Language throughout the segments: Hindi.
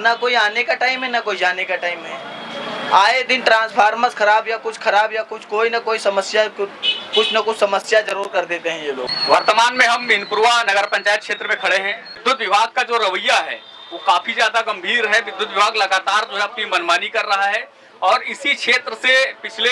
ना कोई आने का टाइम है ना कोई जाने का टाइम है। आए दिन ट्रांसफार्मर्स खराब या कुछ खराब या कुछ कोई ना कोई समस्या कुछ ना कुछ समस्या जरूर कर देते हैं ये लोग। वर्तमान में हम मीनपुरवा नगर पंचायत क्षेत्र में खड़े हैं। विद्युत विभाग का जो रवैया है वो काफी ज्यादा गंभीर है। विद्युत विभाग लगातार जो है अपनी मनमानी कर रहा है और इसी क्षेत्र से पिछले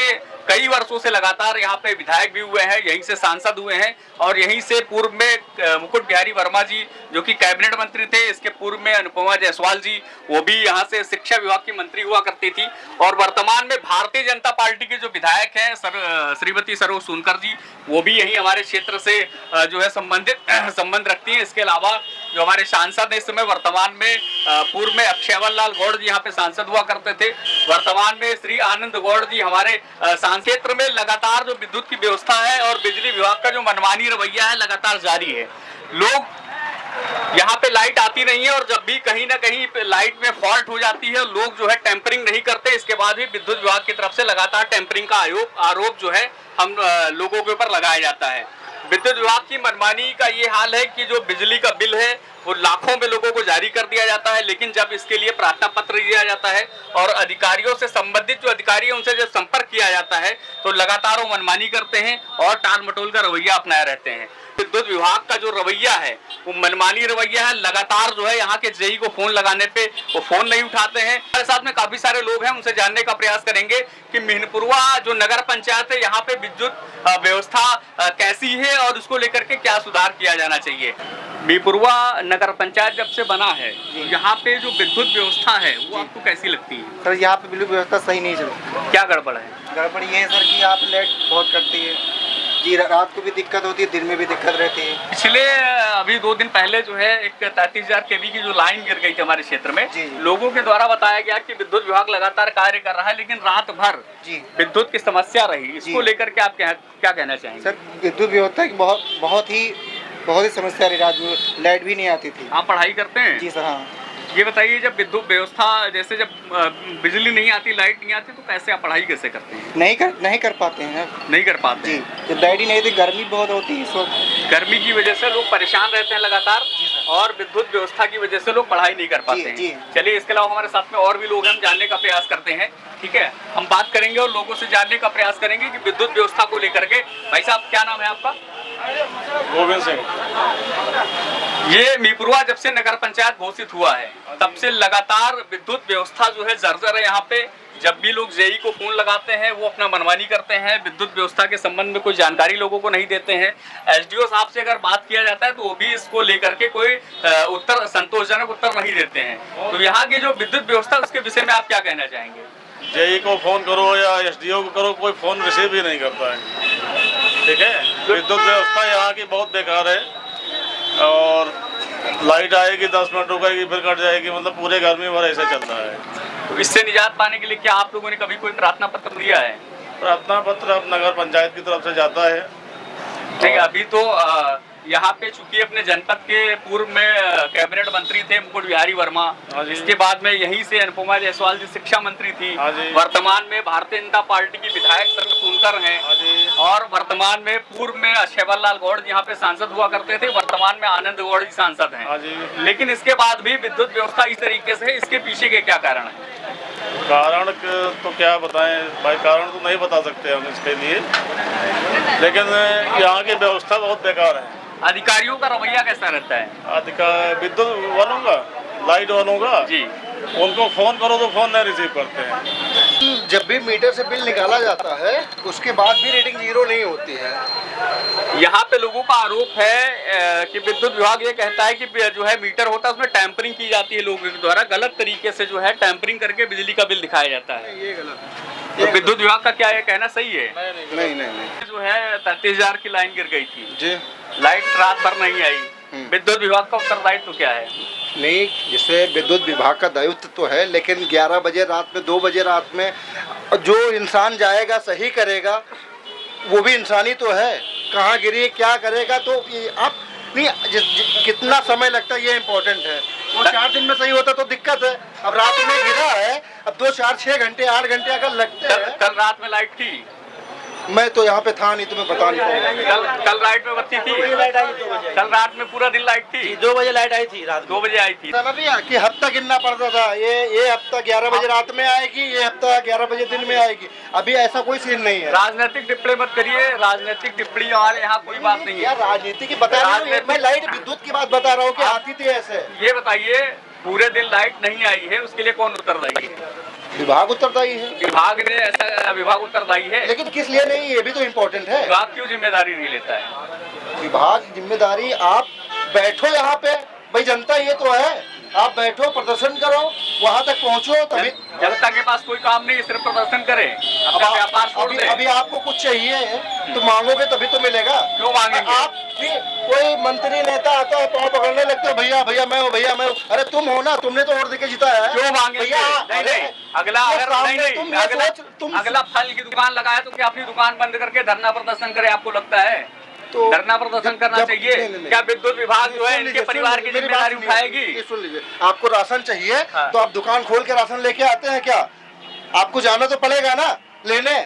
कई वर्षों से लगातार यहाँ पे विधायक भी हुए हैं, यहीं से सांसद हुए हैं और यहीं से पूर्व में मुकुट बिहारी वर्मा जी जो कि कैबिनेट मंत्री थे, इसके पूर्व में अनुपमा जायसवाल जी वो भी यहाँ से शिक्षा विभाग की मंत्री हुआ करती थी और वर्तमान में भारतीय जनता पार्टी के जो विधायक हैं श्रीमती सरोज सोनकर जी वो भी यही हमारे क्षेत्र से जो है संबंध रखती है। इसके अलावा जो हमारे सांसद इस समय वर्तमान में पूर्व में अक्षयवर लाल गौड़ जी यहाँ पे सांसद हुआ करते थे, वर्तमान में श्री आनंद गौड़ जी हमारे क्षेत्र में लगातार जो विद्युत की व्यवस्था है और बिजली विभाग का जो मनमानी रवैया है लगातार जारी है। लोग यहाँ पे लाइट आती नहीं है और जब भी कहीं ना कहीं लाइट में फॉल्ट हो जाती है लोग जो है टेम्परिंग नहीं करते, इसके बाद भी विद्युत विभाग की तरफ से लगातार टेम्परिंग का आरोप जो है हम लोगों के ऊपर लगाया जाता है। विद्युत विभाग की मनमानी का ये हाल है कि जो बिजली का बिल है वो लाखों में लोगों को जारी कर दिया जाता है, लेकिन जब इसके लिए प्रार्थना पत्र दिया जाता है और अधिकारियों से संबंधित जो अधिकारी है उनसे जब संपर्क किया जाता है तो लगातार वो मनमानी करते हैं और टाल मटोल का रवैया अपनाए रहते हैं। विद्युत विभाग का जो रवैया है वो मनमानी रवैया है। लगातार जो है यहाँ के जेई को फोन लगाने पे वो फोन नहीं उठाते हैं। हमारे साथ में काफी सारे लोग हैं, उनसे जानने का प्रयास करेंगे कि मीनपुरवा जो नगर पंचायत है यहाँ पे विद्युत व्यवस्था कैसी है और उसको लेकर के क्या सुधार किया जाना चाहिए। मीनपुरवा नगर पंचायत जब से बना है यहाँ पे जो विद्युत व्यवस्था है वो आपको कैसी लगती है? सर यहाँ पे विद्युत व्यवस्था सही नहीं चलती। क्या गड़बड़ है? गड़बड़ ये है सर कि यहाँ पे लाइट बहुत कटती है जी, रात को भी दिक्कत होती है, दिन में भी दिक्कत रहती है। पिछले अभी 2 दिन पहले जो है एक 33,000 kV की जो लाइन गिर गई थी हमारे क्षेत्र में, लोगों के द्वारा बताया गया कि विद्युत विभाग लगातार कार्य कर रहा है लेकिन रात भर विद्युत की समस्या रही। इसको लेकर के आप क्या कहना चाहेंगे? सर विद्युत व्यवस्था की बहुत ही समस्या रही, रात में लाइट भी नहीं आती थी। आप पढ़ाई करते हैं? जी सर। हाँ। ये बताइए जब विद्युत व्यवस्था जैसे जब बिजली नहीं आती लाइट नहीं आती तो कैसे आप पढ़ाई कैसे करते हैं? नहीं कर पाते हैं। नहीं कर पाते जी, जब लाइट ही नहीं थी गर्मी बहुत होती है इस वक्त। गर्मी की वजह से लोग परेशान रहते हैं लगातार और विद्युत व्यवस्था की वजह से लोग पढ़ाई नहीं कर पाते हैं। चलिए इसके अलावा हमारे साथ में और भी लोग हैं, हम जानने का प्रयास करते हैं। ठीक है, हम बात करेंगे और लोगों से जानने का प्रयास करेंगे कि विद्युत व्यवस्था को लेकर के। भाई साहब क्या नाम है आपका? गोविंद सिंह। ये मीनपुरवा जब से नगर पंचायत घोषित हुआ है तब से लगातार विद्युत व्यवस्था जो है जर्जर है। यहाँ पे जब भी लोग जेई को फोन लगाते हैं वो अपना मनमानी करते हैं, विद्युत व्यवस्था के संबंध में कोई जानकारी लोगों को नहीं देते हैं। एसडीओ साहब से अगर बात किया जाता है तो वो भी इसको लेकर के कोई संतोषजनक उत्तर नहीं देते हैं। तो यहाँ की जो विद्युत व्यवस्था उसके विषय में आप क्या कहना चाहेंगे? जेई को फोन करो या एसडीओ को करो, कोई फोन रिसीव ही नहीं करता है। ठीक है, विद्युत व्यवस्था यहाँ की बहुत बेकार है और लाइट आएगी 10 मिनट रुकेगी फिर कट जाएगी, मतलब पूरे गर्मी भर ऐसे चल रहा है। तो इससे निजात पाने के लिए क्या आप लोगों ने कभी कोई प्रार्थना पत्र दिया है? प्रार्थना पत्र अब नगर पंचायत की तरफ से जाता है। ठीक है, अभी तो यहाँ पे चूंकि अपने जनपद के पूर्व में कैबिनेट मंत्री थे मुकुट बिहारी वर्मा, इसके बाद में यहीं से अनुपमा जायसवाल जी शिक्षा मंत्री थी, वर्तमान में भारतीय जनता पार्टी की विधायक सरोज सोनकर हैं और वर्तमान में पूर्व में अक्षयवर लाल गौड़ जी यहाँ पे सांसद हुआ करते थे, वर्तमान में आनंद गौड़ जी सांसद हैं। लेकिन इसके बाद भी विद्युत व्यवस्था इस तरीके से, इसके पीछे के क्या कारण है? कारण तो क्या बताएं भाई, कारण तो नहीं बता सकते हम इसके लिए, लेकिन यहाँ की व्यवस्था बहुत बेकार है। अधिकारियों का रवैया कैसा रहता है? विद्युत वालों का, लाइट वालों का जी, उनको फोन करो तो फोन नहीं रिसीव करते हैं। जब भी मीटर से बिल निकाला जाता है उसके बाद भी रीडिंग 0 नहीं होती है। यहाँ पे लोगों का आरोप है कि विद्युत विभाग ये कहता है कि जो है मीटर होता है उसमें टैंपरिंग की जाती है, लोगों के द्वारा गलत तरीके से जो है टैंपरिंग करके बिजली का बिल दिखाया जाता है। ये गलत। तो विद्युत विभाग का क्या ये कहना सही है? नहीं। जो है 33,000 की लाइन गिर गई थी जी, लाइट रात भर नहीं आई, विद्युत विभाग का उत्तरदायित्व क्या है? नहीं, जिससे विद्युत विभाग का दायित्व तो है, लेकिन 11 बजे रात में 2 बजे रात में जो इंसान जाएगा सही करेगा वो भी इंसानी तो है, कहाँ गिरी क्या करेगा, तो आप नहीं कितना समय लगता है ये इम्पोर्टेंट है। वो 4 दिन में सही होता तो दिक्कत है, अब रात में गिरा है, अब 2, 4, 6 घंटे 8 घंटे अगर लगते हैं। कल रात में लाइट थी? मैं तो यहाँ पे था नहीं, तुम्हें बता नहीं पाऊंगा। कल रात में बत्ती थी, कल रात में पूरा दिन लाइट थी, 2 बजे लाइट आई थी, रात 2 बजे आई थी। ना भैया कि हफ्ता गिनना पड़ता था, ये हफ्ता 11 बजे रात में आएगी, ये हफ्ता 11 बजे दिन में आएगी। अभी ऐसा कोई सीन नहीं है। राजनीतिक टिप्पणी मत करिए, राजनीतिक टिप्पणी हमारे यहाँ कोई बात नहीं यार है। राजनीति की बता रहा हूँ, मैं लाइट विद्युत की बात बता रहा हूँ कि आती थी ऐसे। ये बताइए, पूरे दिन लाइट नहीं आई है, उसके लिए कौन उत्तरदायी है? विभाग उत्तरदायी है। विभाग ने ऐसा, विभाग उत्तरदायी है, लेकिन किस लिए नहीं, ये भी तो इम्पोर्टेंट है। विभाग क्यों जिम्मेदारी नहीं लेता है? विभाग जिम्मेदारी, आप बैठो यहाँ पे, भाई जनता ये तो है, आप बैठो प्रदर्शन करो, वहाँ तक पहुँचो, तभी जनता के पास कोई काम नहीं है, सिर्फ प्रदर्शन करे, अपना व्यापार छोड़ दे। अभी आपको कुछ चाहिए तो मांगोगे तभी तो मिलेगा। क्यों मांगेंगे? आप भी कोई मंत्री नेता आता है, पाँव पकड़ने लगते हो, भैया भैया मैं हूँ, भैया मैं हूँ। अरे तुम हो ना, तुमने तो वोट देके जिताया है। क्यों मांगेंगे? भैया नहीं, अगला अगर अगला फल की दुकान लगाया तो क्या अपनी दुकान बंद करके धरना प्रदर्शन करे? आपको लगता है तो धरना प्रदर्शन करना चाहिए? नहीं। क्या विद्युत विभाग जो है इनके परिवार की जिम्मेदारी उठाएगी? सुन लीजिए, आपको राशन चाहिए तो आप दुकान खोल के राशन लेके आते हैं क्या? आपको जाना तो पड़ेगा ना लेने।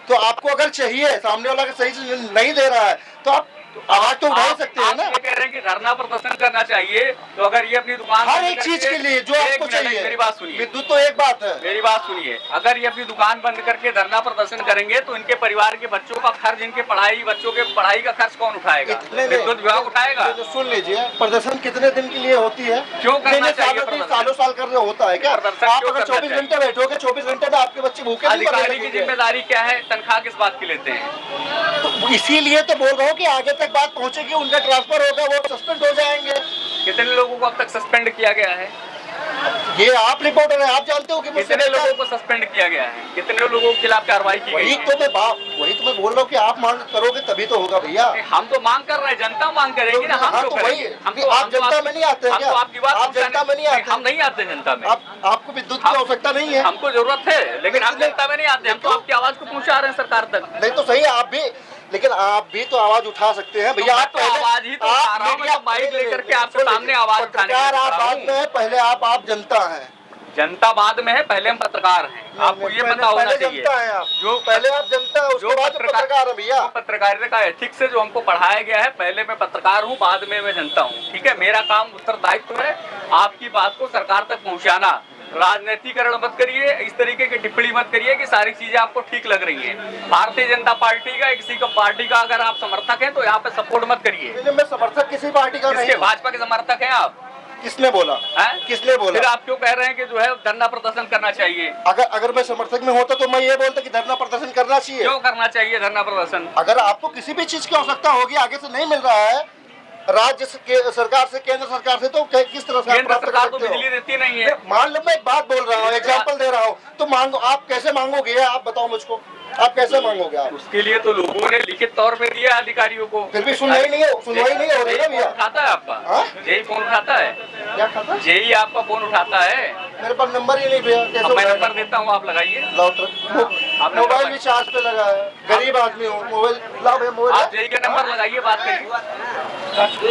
तो आपको अगर चाहिए, सामने वाला सही से नहीं दे रहा है तो आप आवाज तो उठा सकते हैं ना। ये कह रहे हैं कि धरना प्रदर्शन करना चाहिए, तो अगर ये अपनी दुकान हर बंद एक करके- चीज के लिए जो एक आपको मिनट, चाहिए। मेरी बात सुनिए, विद्युत तो एक बात है। मेरी बात सुनिए, अगर ये अपनी दुकान बंद करके धरना प्रदर्शन करेंगे तो इनके परिवार के बच्चों का खर्च, इनके पढ़ाई, बच्चों के पढ़ाई का खर्च कौन उठाएगा? विद्युत विभाग उठाएगा। तो सुन लीजिए, प्रदर्शन कितने दिन के लिए होती है? क्यों करना चाहिए सालों साल कर रहे होता है क्या? प्रदर्शन आप क्यों अगर करना 24 घंटे बैठोगे, 24 घंटे में आपके बच्चे भूखे नहीं मरने अधिकारी की लगेंगे। जिम्मेदारी क्या है? तनख्वाह किस बात की लेते हैं? तो इसीलिए तो बोल रहा हूँ कि आगे तक बात पहुँचेगी, उनका ट्रांसफर होगा, वो सस्पेंड हो जाएंगे। कितने लोगों को अब तक सस्पेंड किया गया है? ये आप रिपोर्टर है, आप जानते हो कि मुझसे कितने बेहतर- लोगों को सस्पेंड किया गया है? कितने लोगों के खिलाफ कार्रवाई की गई वही है? तो मैं बोल रहा हूँ कि आप मांग करोगे तभी तो होगा भैया। हम तो मांग कर रहे हैं, जनता मांग करेगी ना, हम हाँ, क्यों तो वही करेंगे? आप जनता में नहीं आते हैं हम क्या? तो आपकी बात आप जनता में नहीं आते? हम नहीं आते जनता में। आपको विद्युत की आवश्यकता नहीं है? हमको जरूरत है, लेकिन हम जनता में नहीं आते। हम तो आपकी आवाज को पहुंचा रहे हैं सरकार तक। नहीं तो सही, आप भी, लेकिन आप भी तो आवाज उठा सकते हैं भैया। मैं आप तो आवाज ही तो उठा रहा हूं, मैं तो माइक लेकर के आपके सामने आवाज उठाने के लिए पत्रकार आप खड़ा बाद हूं। में है, पहले आप जनता हैं। जनता बाद में है, पहले हम पत्रकार हैं, आपको ये पता होना पहले चाहिए। जनता है आप, जो पहले आप जनता है, उसके बाद पत्रकार है भैया। जो पत्रकारिता का एथिक्स है, जो हमको पढ़ाया गया है, पहले मैं पत्रकार हूँ, बाद में मैं जनता हूँ, ठीक है? मेरा काम, उत्तरदायित्व है आपकी बात को सरकार तक पहुँचाना। राजनीतिकरण मत करिए, इस तरीके की टिप्पणी मत करिए कि सारी चीजें आपको ठीक लग रही हैं। भारतीय जनता पार्टी का, किसी का पार्टी का अगर आप समर्थक हैं तो यहाँ पे सपोर्ट मत करिए। मैं समर्थक किसी पार्टी का नहीं किसके? हूँ। भाजपा के समर्थक हैं आप? किसने बोला? हैं? किसने बोला? फिर आप क्यों कह रहे हैं कि जो है धरना प्रदर्शन करना चाहिए? अगर मैं समर्थक में होता तो मैं ये बोलता कि धरना प्रदर्शन करना चाहिए। क्यों करना चाहिए धरना प्रदर्शन? अगर आपको किसी भी चीज की आवश्यकता होगी, आगे से नहीं मिल रहा है राज्य सरकार से, केंद्र सरकार से, तो किस तरह से आप केंद्र प्राप्त कर सरकार तो सकते हो? बिजली देती नहीं है। मान लो मैं एक बात बोल रहा हूँ, एग्जाम्पल दे रहा हूँ, तो मांगो, आप कैसे मांगोगे? आप बताओ मुझको, आप कैसे मांगोगे? आप उसके लिए तो लोगों ने लिखित तौर पे दिया अधिकारियों को। फिर भी सुनवाई नहीं हो रही है भैया। उठाता है आपका? हाँ? जेई फोन उठाता है? क्या खाता? जेई आपका फोन उठाता है? मेरे पास नंबर ही नहीं भैया, कैसे अब मैं उठाएगा? नंबर देता हूँ, आप लगाइए। लाउटर मोबाइल भी चार्ज पे लगा है, गरीब आदमी हूँ, मोबाइल लाओ भैया, मोबाइल आप जेई का नंबर लगाइए, बात करिए।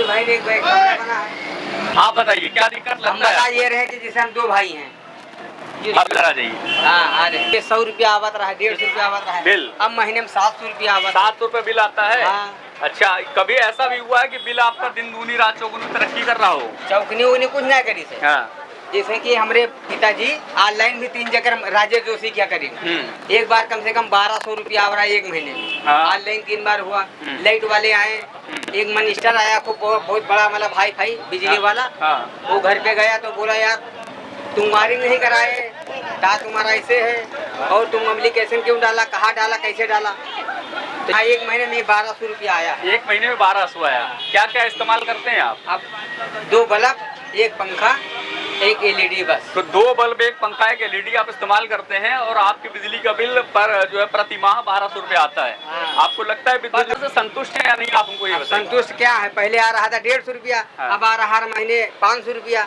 भाई देख भाई कमरा बना है। आप बताइए क्या दिक्कत हम लगता बता है? ये रहे कि जैसे हम 2 भाई हैं। आप लगा जाइए। हाँ, आ रहे 100 रुपया आवत रहा है, 150 रुपया आवत रहा है। बिल? अब महीने में 700 रुपया आवत है। 700 रुपए बिल आता है? हाँ। अच्छा, कभी ऐसा भी हुआ है कि बिल आपका दिन दूनी रात चौगुनी तरक्की कर रहा हो? चौकनी उगनी कुछ नहीं करी से। हाँ। जैसे कि हमारे पिताजी ऑनलाइन भी 3 जगह राजेश जोशी क्या करेंगे। एक बार कम से कम 1200 रुपया आ रहा है 1 महीने में। हाँ। ऑनलाइन 3 बार हुआ। लाइट वाले आए, एक मिनिस्टर आया, खूब बहुत बड़ा मतलब भाई भाई बिजली वाला। हाँ। वो घर पे गया तो बोला यार तुम वायरिंग नहीं कराए, क्या तुम्हारा ऐसे है, और तुम एप्लीकेशन क्यों डाला, कहाँ डाला, कैसे डाला। तो 1 महीने में 1200 रुपया आया। 1 महीने में 1200 आया। क्या क्या इस्तेमाल करते हैं आप? अब 2 बल्ब, 1 पंखा, 1 LED बस। तो 2 बल्ब, 1 पंखा, 1 LED आप इस्तेमाल करते हैं और आपकी बिजली का बिल पर जो है प्रति माह 1200 रुपए आता है। हाँ। आपको लगता है विद्युत से संतुष्ट है या नहीं? आप हमको ये अब बताइए। संतुष्ट क्या है, पहले आ रहा था 150 रुपया, हाँ। अब आ रहा हर महीने 500 रुपया,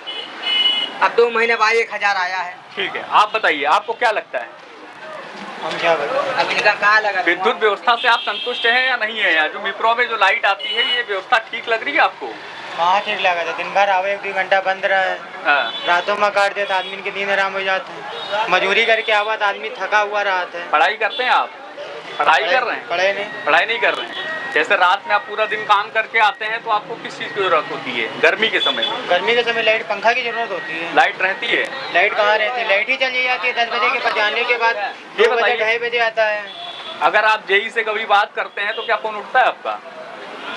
अब 2 महीने बाद 1000 आया है। ठीक है, आप बताइए आपको क्या लगता है? हम क्या बताएं, अब इनका कहाँ लगा। विद्युत व्यवस्था से आप संतुष्ट हैं या नहीं है? या जो मिप्रो में जो लाइट आती है, ये व्यवस्था ठीक लग रही है आपको? हाँ ठीक लगा था, दिन भर आवे 1-2 घंटा बंद रहा है, हाँ। रातों में काट देता, आदमी की नींद आराम हो जाता है, मजदूरी करके आवा तो आदमी थका हुआ रहता है। पढ़ाई करते हैं आप? पढ़ाई कर रहे हैं? पढ़ाई नहीं कर रहे हैं। जैसे रात में आप पूरा दिन काम करके आते हैं तो आपको किस चीज़ की जरूरत होती है गर्मी के समय में? गर्मी के समय लाइट पंखा की जरूरत होती है। लाइट रहती है? लाइट कहाँ रहती है, लाइट ही चली जाती है 10 बजे के बाद, जाने के बाद 2 बजे 2:30 बजे आता है। अगर आप जेई से कभी बात करते हैं तो क्या फोन उठता है आपका?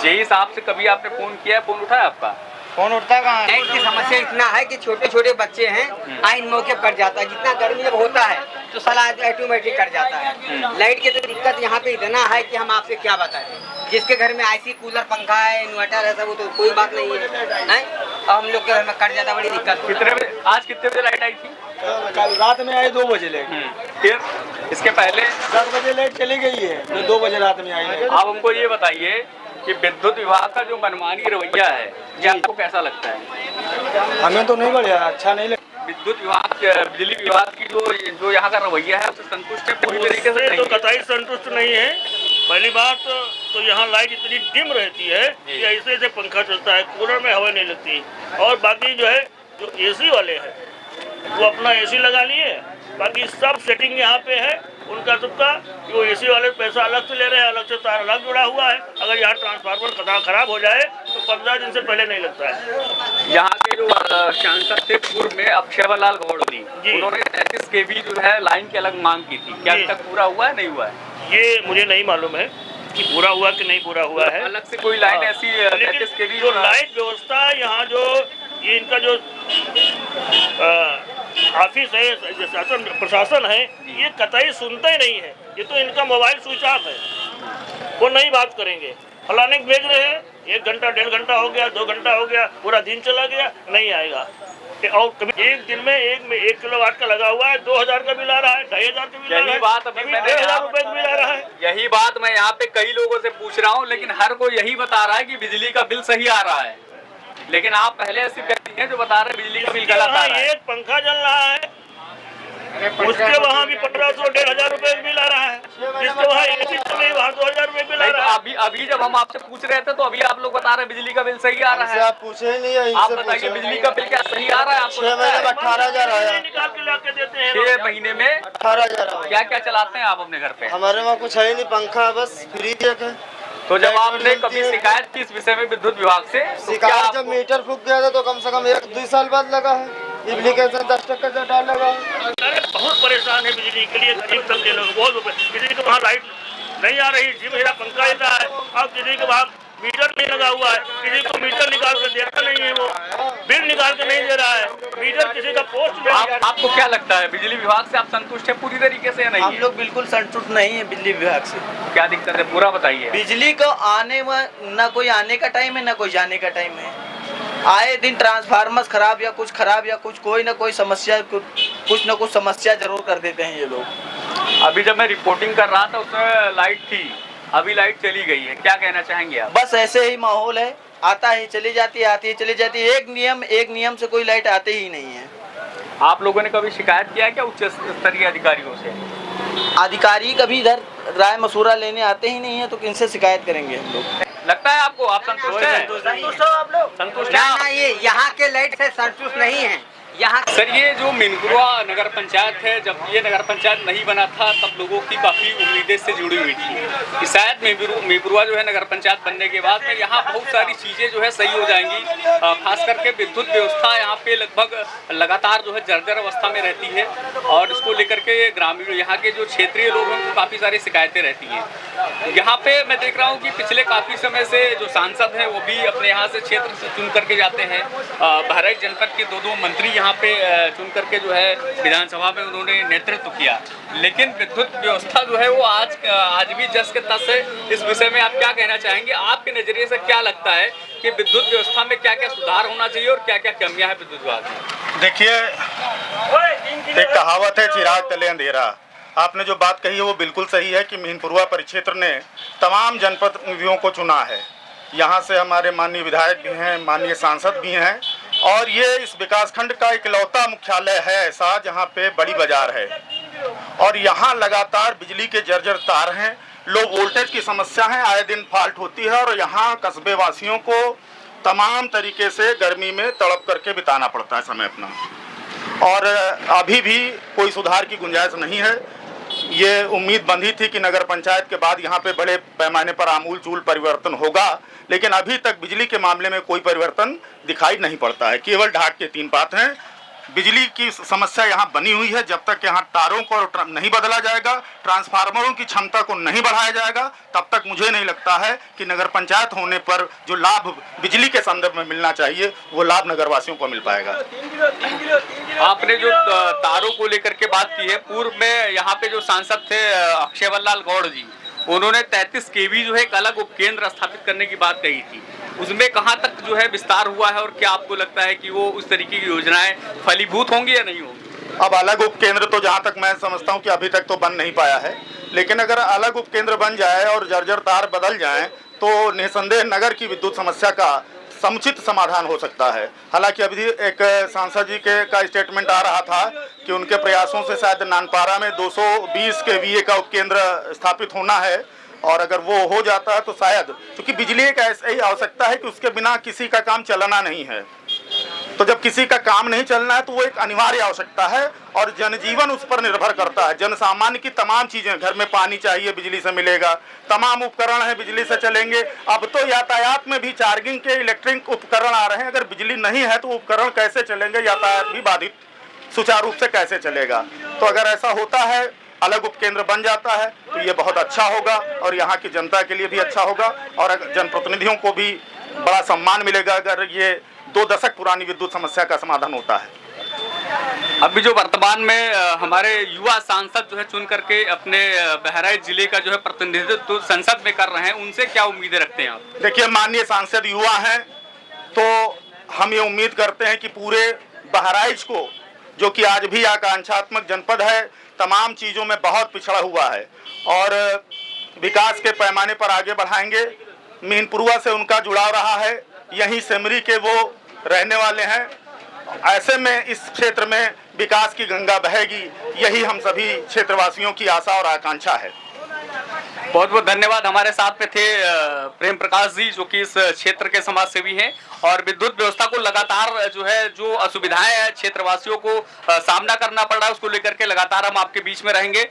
जेई साहब से कभी आपने फोन किया, फोन उठा है आपका? फोन उठता कहाँ है? लाइट की समस्या इतना है कि छोटे छोटे बच्चे हैं, आइन मौके कट जाता है। जितना गर्मी जब होता है तो साला ऑटोमेटिक कट जाता है। लाइट की तो दिक्कत यहाँ पे इतना है कि हम आपसे क्या बताएं। जिसके घर में आईसी, कूलर, पंखा है, इन्वर्टर है, सब वो तो कोई बात नहीं है, हैं? और हम लोग के घर में कट जाता, बड़ी दिक्कत। कितने बजे, आज कितने बजे लाइट आई थी? कल रात में आई 2 बजे लाइट। फिर इसके पहले 10 बजे लाइट चली गई है, जो 2 बजे रात में आई है। आप हमको ये बताइए कि विद्युत विभाग का जो मनमानी रवैया है ये आपको कैसा लगता है? हमें तो नहीं बढ़िया, अच्छा नहीं लगता। विद्युत विभाग, बिजली विभाग की जो यहाँ का रवैया है उससे संतुष्ट है पूरी तरीके से? तो कतई संतुष्ट नहीं है। पहली बात तो यहाँ लाइट इतनी डिम रहती है कि ऐसे ऐसे पंखा चलता है, कूलर में हवा नहीं लगती। और बाकी जो है जो एसी वाले हैं वो अपना एसी लगा लिए, बाकी सब सेटिंग यहाँ पे है उनका सबका। वो एसी वाले पैसा अलग से ले रहे हैं, अलग से तार अलग जुड़ा हुआ है। अगर यहाँ ट्रांसफार्मर खराब हो जाए तो 15 दिन से पहले नहीं लगता है। यहाँ के जो सांसद थे पूर्व में अक्षयलाल गौड़नी, उन्होंने 33 kV जो है लाइन की अलग मांग की थी, क्या अब तक पूरा हुआ है नहीं हुआ है? ये मुझे नहीं मालूम है कि पूरा हुआ कि नहीं पूरा हुआ है। अलग से कोई लाइन ऐसी 33 kV जो लाइट व्यवस्था यहाँ जो ये इनका जो ऑफिस है, शासन प्रशासन है, ये कतई सुनता ही नहीं है। ये तो इनका मोबाइल स्विच ऑफ है, वो नहीं बात करेंगे। फलाने भेज रहे हैं, 1 घंटा 1.5 घंटा हो गया, 2 घंटा हो गया, पूरा दिन चला गया, नहीं आएगा। और कभी एक दिन में 1 किलोवाट का लगा हुआ है, 2000 का बिल आ रहा है, 2500 का बिल आ रहा है, बात अभी 1000 रुपए का बिल आ रहा है। यही बात मैं यहाँ पे कई लोगों से पूछ रहा हूँ, लेकिन हर कोई यही बता रहा है कि बिजली का बिल सही आ रहा है। लेकिन आप पहले ऐसे व्यक्ति हैं जो बता रहे हैं बिजली का बिल गलत आ रहा है। एक पंखा जल रहा है, उसके वहाँ भी 1500-1500 रुपए बिल आ रहा है, जिसके वहाँ एसी चल रही है वहाँ 2000 रुपए बिल आ रहा है। अभी जब हम आपसे पूछ रहे थे तो अभी आप लोग बता रहे हैं बिजली का बिल सही आ रहा है। आप पूछे ही नहीं है, आप बताइए बिजली का बिल क्या सही आ रहा है आपको? 6 महीने में 18,000 आया। निकाल के लाके देते हैं। 6 महीने में 18,000 क्या क्या चलाते हैं आप अपने घर पे? हमारे वहाँ कुछ है ही नहीं, पंखा बस फ्रिज है। तो जब आपने कभी शिकायत की इस विषय में विद्युत विभाग से, शिकायत जब मीटर फूक गया था तो कम से कम 1-2 साल बाद लगा है। एप्लीकेशन 10% का डाल लगा है। अरे बहुत परेशान है बिजली के लिए, गरीब तक के लोग बहुत। किसी के वहाँ लाइट नहीं आ रही, जी मेरा पंखा ही रहा है। अब किसी के वहाँ मीटर नहीं लगा हुआ है, किसी को मीटर निकाल कर देता नहीं है, वो बिल निकाल कर नहीं दे रहा है। मीटर किसी का पोस्ट में। आपको क्या लगता है बिजली विभाग से आप संतुष्ट है पूरी तरीके से या नहीं? हम लोग बिल्कुल संतुष्ट नहीं है बिजली विभाग से। क्या दिक्कत है पूरा बताइए। बिजली को आने में ना कोई आने का टाइम है ना कोई जाने का टाइम है। आए दिन ट्रांसफार्मर खराब या कुछ कोई ना कोई समस्या, कुछ ना कुछ समस्या जरूर कर देते हैं ये लोग। अभी जब मैं रिपोर्टिंग कर रहा था उसमें लाइट थी, अभी लाइट चली गई है, क्या कहना चाहेंगे आप? बस ऐसे ही माहौल है, आता है चली जाती है, आती है चली जाती है। एक नियम से कोई लाइट आते ही नहीं है। आप लोगों ने कभी शिकायत किया है क्या उच्च स्तरीय अधिकारियों से? अधिकारी कभी इधर राय मशूरा लेने आते ही नहीं है, तो किनसे शिकायत करेंगे हम लोग? लगता है आपको आप संतुष्ट हैं? संतुष्ट हो आप लोग? संतुष्ट ना हैं? ना, ये यहाँ के लाइट से संतुष्ट नहीं है। यहाँ सर ये जो मिनपुरा नगर पंचायत है, जब ये नगर पंचायत नहीं बना था तब लोगों की काफ़ी उम्मीदें से जुड़ी हुई थी कि शायद मिनपुरा जो है नगर पंचायत बनने के बाद में यहाँ बहुत सारी चीज़ें जो है सही हो जाएंगी। खास करके विद्युत व्यवस्था यहाँ पे लगभग लगातार जो है जर्जर अवस्था में रहती है और इसको लेकर के ग्रामीण यहाँ के जो क्षेत्रीय लोग हैं काफ़ी सारी शिकायतें रहती हैं। यहाँ पे मैं देख रहा हूँ कि पिछले काफ़ी समय से जो सांसद हैं वो भी अपने यहाँ से क्षेत्र से चुन करके जाते हैं। बहराइच जनपद के 2 मंत्री यहाँ पे चुन करके जो है विधानसभा में उन्होंने नेतृत्व किया, लेकिन विद्युत व्यवस्था जो है वो आज भी जस के तस है। इस विषय में आप क्या कहना चाहेंगे? आपके नजरिए से क्या लगता है कि विद्युत व्यवस्था में क्या क्या सुधार होना चाहिए और क्या क्या कमियां हैं विद्युत विभाग में? देखिए, एक कहावत है चिराग तले अंधेरा। आपने जो बात कही है वो बिल्कुल सही है कि मीनपुरवा परिक्षेत्र ने तमाम जनप्रतिनिधियों को चुना है। यहाँ से हमारे माननीय विधायक भी हैं, माननीय सांसद भी हैं और ये इस विकासखंड का इकलौता मुख्यालय है ऐसा जहाँ पे बड़ी बाजार है और यहाँ लगातार बिजली के जर्जर तार हैं, लो वोल्टेज की समस्या है, आए दिन फॉल्ट होती है और यहाँ कस्बे वासियों को तमाम तरीके से गर्मी में तड़प करके बिताना पड़ता है समय अपना। और अभी भी कोई सुधार की गुंजाइश नहीं है। ये उम्मीद बंधी थी कि नगर पंचायत के बाद यहाँ पे बड़े पैमाने पर आमूल चूल परिवर्तन होगा, लेकिन अभी तक बिजली के मामले में कोई परिवर्तन दिखाई नहीं पड़ता है। केवल ढाक के 3 बात हैं। बिजली की समस्या यहाँ बनी हुई है। जब तक यहाँ तारों को नहीं बदला जाएगा, ट्रांसफार्मरों की क्षमता को नहीं बढ़ाया जाएगा, तब तक मुझे नहीं लगता है कि नगर पंचायत होने पर जो लाभ बिजली के संदर्भ में मिलना चाहिए वो लाभ नगरवासियों को मिल पाएगा। आपने जो तारों को लेकर के बात की है, पूर्व में यहाँ पे जो सांसद थे अक्षयवल्लाल गौड़ जी, उन्होंने 33 केवी जो है एक अलग उपकेंद्र स्थापित करने की बात कही थी। उसमें कहाँ तक जो है विस्तार हुआ है और क्या आपको लगता है कि वो उस तरीके की योजनाएं फलीभूत होंगी या नहीं होंगी? अब अलग उपकेंद्र तो जहाँ तक मैं समझता हूँ कि अभी तक तो बन नहीं पाया है, लेकिन अगर अलग उपकेंद्र बन जाए और जर्जर तार बदल जाएं तो निसंदेह नगर की विद्युत समस्या का समुचित समाधान हो सकता है। हालांकि अभी एक सांसद जी का स्टेटमेंट आ रहा था कि उनके प्रयासों से शायद नानपारा में 220 केवीए का उपकेंद्र स्थापित होना है, और अगर वो हो जाता है तो शायद, क्योंकि बिजली एक ऐसी आवश्यकता है कि उसके बिना किसी का काम चलना नहीं है। तो जब किसी का काम नहीं चलना है तो वो एक अनिवार्य आवश्यकता है और जनजीवन उस पर निर्भर करता है। जन सामान्य की तमाम चीजें, घर में पानी चाहिए बिजली से मिलेगा, तमाम उपकरण हैं बिजली से चलेंगे। अब तो यातायात में भी चार्जिंग के इलेक्ट्रिक उपकरण आ रहे हैं। अगर बिजली नहीं है तो उपकरण कैसे चलेंगे? यातायात भी बाधित सुचारू रूप से कैसे चलेगा? तो अगर ऐसा होता है, अलग उपकेंद्र बन जाता है, तो ये बहुत अच्छा होगा और यहाँ की जनता के लिए भी अच्छा होगा और जनप्रतिनिधियों को भी बड़ा सम्मान मिलेगा अगर ये 2 दशक पुरानी विद्युत समस्या का समाधान होता है। अभी जो वर्तमान में हमारे युवा सांसद जो है चुन करके अपने बहराइच जिले का जो है प्रतिनिधित्व संसद में कर रहे हैं, उनसे क्या उम्मीदें रखते हैं आप? देखिए, माननीय सांसद युवा हैं तो हम ये उम्मीद करते हैं कि पूरे बहराइच को, जो कि आज भी आकांक्षात्मक जनपद है, तमाम चीज़ों में बहुत पिछड़ा हुआ है और विकास के पैमाने पर आगे बढ़ाएंगे। मीनपुरुआ से उनका जुड़ाव रहा है, यहीं सेमरी के वो रहने वाले हैं। ऐसे में इस क्षेत्र में विकास की गंगा बहेगी, यही हम सभी क्षेत्रवासियों की आशा और आकांक्षा है। बहुत बहुत धन्यवाद। हमारे साथ में थे प्रेम प्रकाश जी, जो कि इस क्षेत्र के समाज सेवी हैं और विद्युत व्यवस्था को लगातार जो असुविधाएं हैं क्षेत्रवासियों को सामना करना पड़ रहा है, उसको लेकर के लगातार हम आपके बीच में रहेंगे।